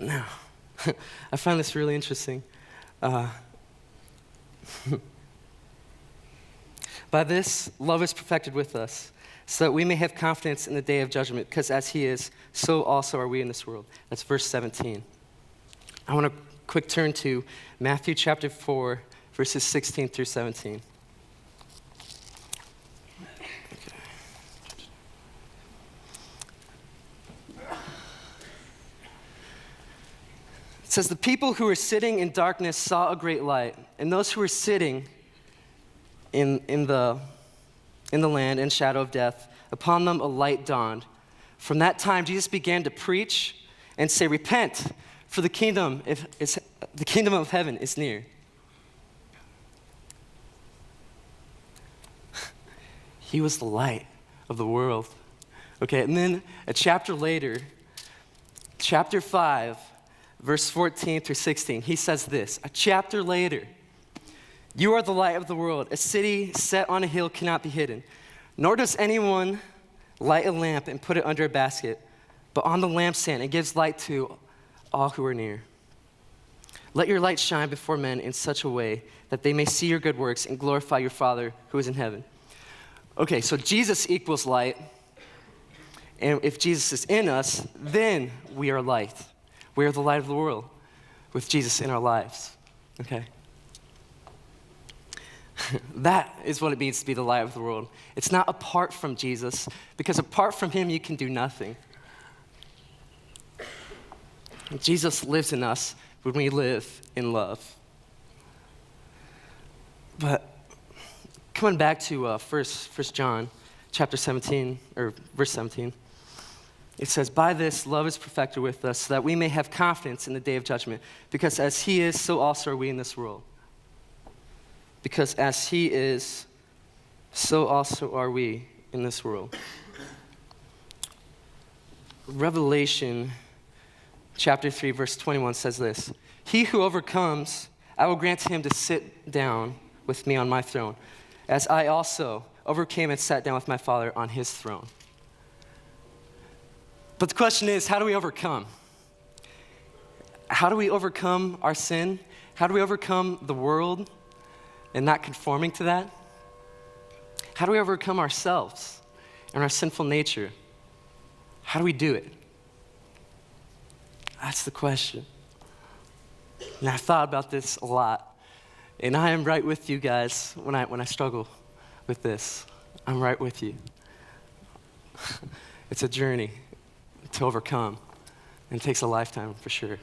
Now, I find this really interesting. By this, love is perfected with us, so that we may have confidence in the day of judgment, because as he is, so also are we in this world. That's verse 17. I want to quick turn to Matthew chapter 4, verses 16 through 17. It says, the people who were sitting in darkness saw a great light, and those who were sitting in the land in shadow of death, upon them a light dawned. From that time, Jesus began to preach and say, repent, for the kingdom of heaven is near. He was the light of the world. Okay, and then a chapter later, chapter 5, verse 14 through 16, he says this, a chapter later, you are the light of the world. A city set on a hill cannot be hidden. Nor does anyone light a lamp and put it under a basket, but on the lampstand it gives light to all who are near. Let your light shine before men in such a way that they may see your good works and glorify your Father who is in heaven. Okay, so Jesus equals light. And if Jesus is in us, then we are light. We are the light of the world with Jesus in our lives. Okay? That is what it means to be the light of the world. It's not apart from Jesus, because apart from him, you can do nothing. Jesus lives in us when we live in love. But coming back to 1 John chapter 17, or verse 17, it says, by this love is perfected with us, so that we may have confidence in the day of judgment, because as he is, so also are we in this world. Because as he is, so also are we in this world. Revelation chapter 3, verse 21 says this, he who overcomes, I will grant him to sit down with me on my throne, as I also overcame and sat down with my Father on his throne. But the question is, how do we overcome? How do we overcome our sin? How do we overcome the world and not conforming to that? How do we overcome ourselves and our sinful nature? How do we do it? That's the question. And I've thought about this a lot. And I am right with you guys when I struggle with this. I'm right with you. It's a journey to overcome. And it takes a lifetime for sure.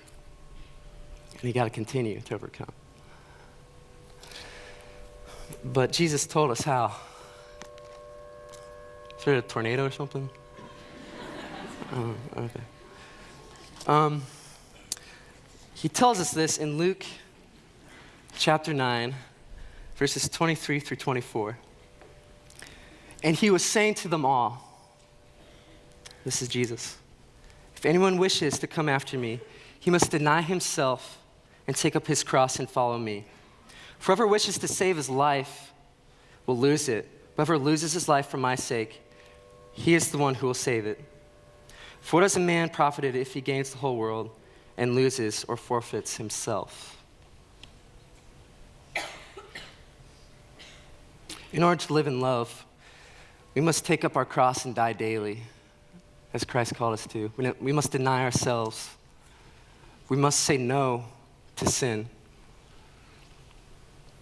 And you got to continue to overcome. But Jesus told us how. Is there a tornado or something? Oh, okay. He tells us this in Luke chapter 9, verses 23 through 24. And he was saying to them all, this is Jesus, if anyone wishes to come after me, he must deny himself and take up his cross and follow me. For whoever wishes to save his life will lose it. Whoever loses his life for my sake, he is the one who will save it. For what has a man profited if he gains the whole world and loses or forfeits himself? In order to live in love, we must take up our cross and die daily, as Christ called us to. We must deny ourselves. We must say no to sin.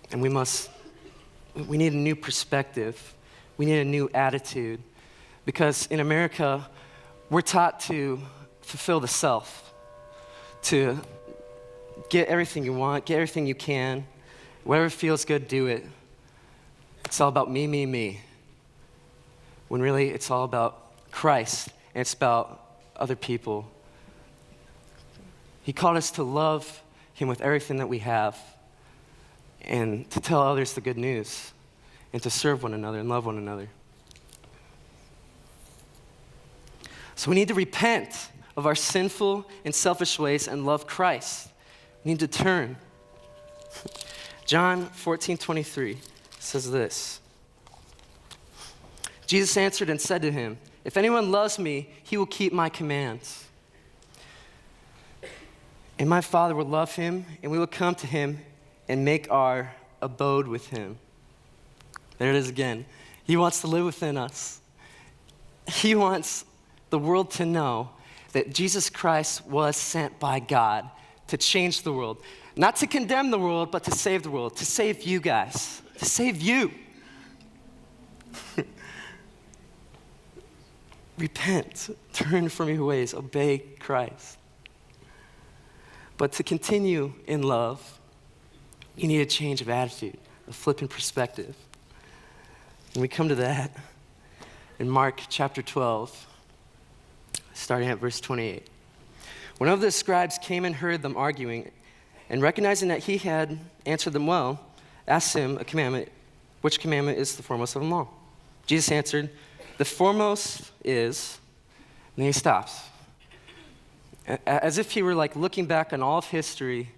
And we need a new perspective. We need a new attitude. Because in America, we're taught to fulfill the self, to get everything you want, get everything you can, whatever feels good, do it. It's all about me, me, me. When really it's all about Christ, and it's about other people. He called us to love him with everything that we have, and to tell others the good news, and to serve one another and love one another. So we need to repent of our sinful and selfish ways and love Christ. We need to turn. John 14:23 says this. Jesus answered and said to him, if anyone loves me, he will keep my commands. And my Father will love him, and we will come to him and make our abode with him. There it is again. He wants to live within us. He wants the world to know that Jesus Christ was sent by God to change the world. Not to condemn the world, but to save the world. To save you guys. To save you. Repent. Turn from your ways. Obey Christ. But to continue in love, you need a change of attitude, a flip in perspective. And we come to that in Mark chapter 12, starting at verse 28. One of the scribes came and heard them arguing, and recognizing that he had answered them well, asked him a commandment, which commandment is the foremost of them all? Jesus answered, the foremost is, and then he stops. As if he were like looking back on all of history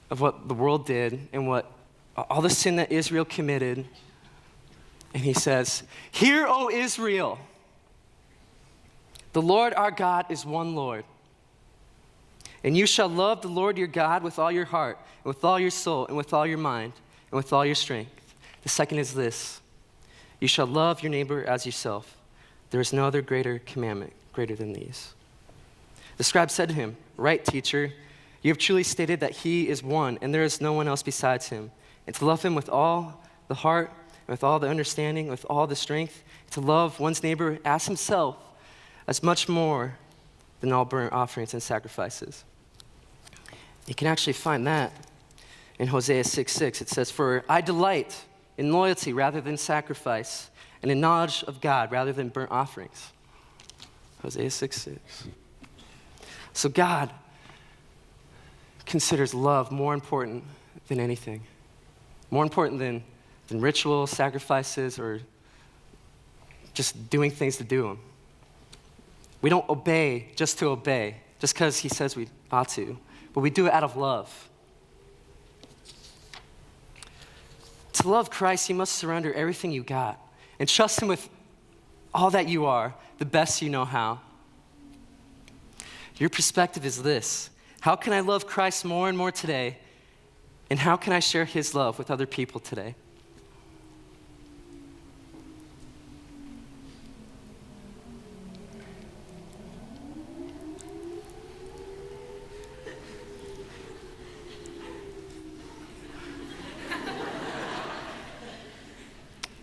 of what the world did and what all the sin that Israel committed. And he says, hear, O Israel, the Lord our God is one Lord. And you shall love the Lord your God with all your heart, and with all your soul, and with all your mind, and with all your strength. The second is this, you shall love your neighbor as yourself. There is no other greater commandment, greater than these. The scribe said to him, right, teacher, you have truly stated that he is one, and there is no one else besides him. And to love him with all the heart, and with all the understanding, with all the strength, to love one's neighbor as himself, as much more than all burnt offerings and sacrifices. You can actually find that in Hosea 6:6. It says, for I delight in loyalty rather than sacrifice, and in knowledge of God rather than burnt offerings. Hosea 6:6. So God considers love more important than anything. More important than rituals, sacrifices, or just doing things to do them. We don't obey just to obey, just because he says we ought to, but we do it out of love. To love Christ, you must surrender everything you got and trust him with all that you are, the best you know how. Your perspective is this: how can I love Christ more and more today? And how can I share his love with other people today?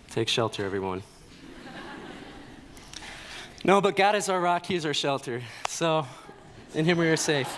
Take shelter, everyone. No, but God is our rock, he is our shelter. So in him we are safe.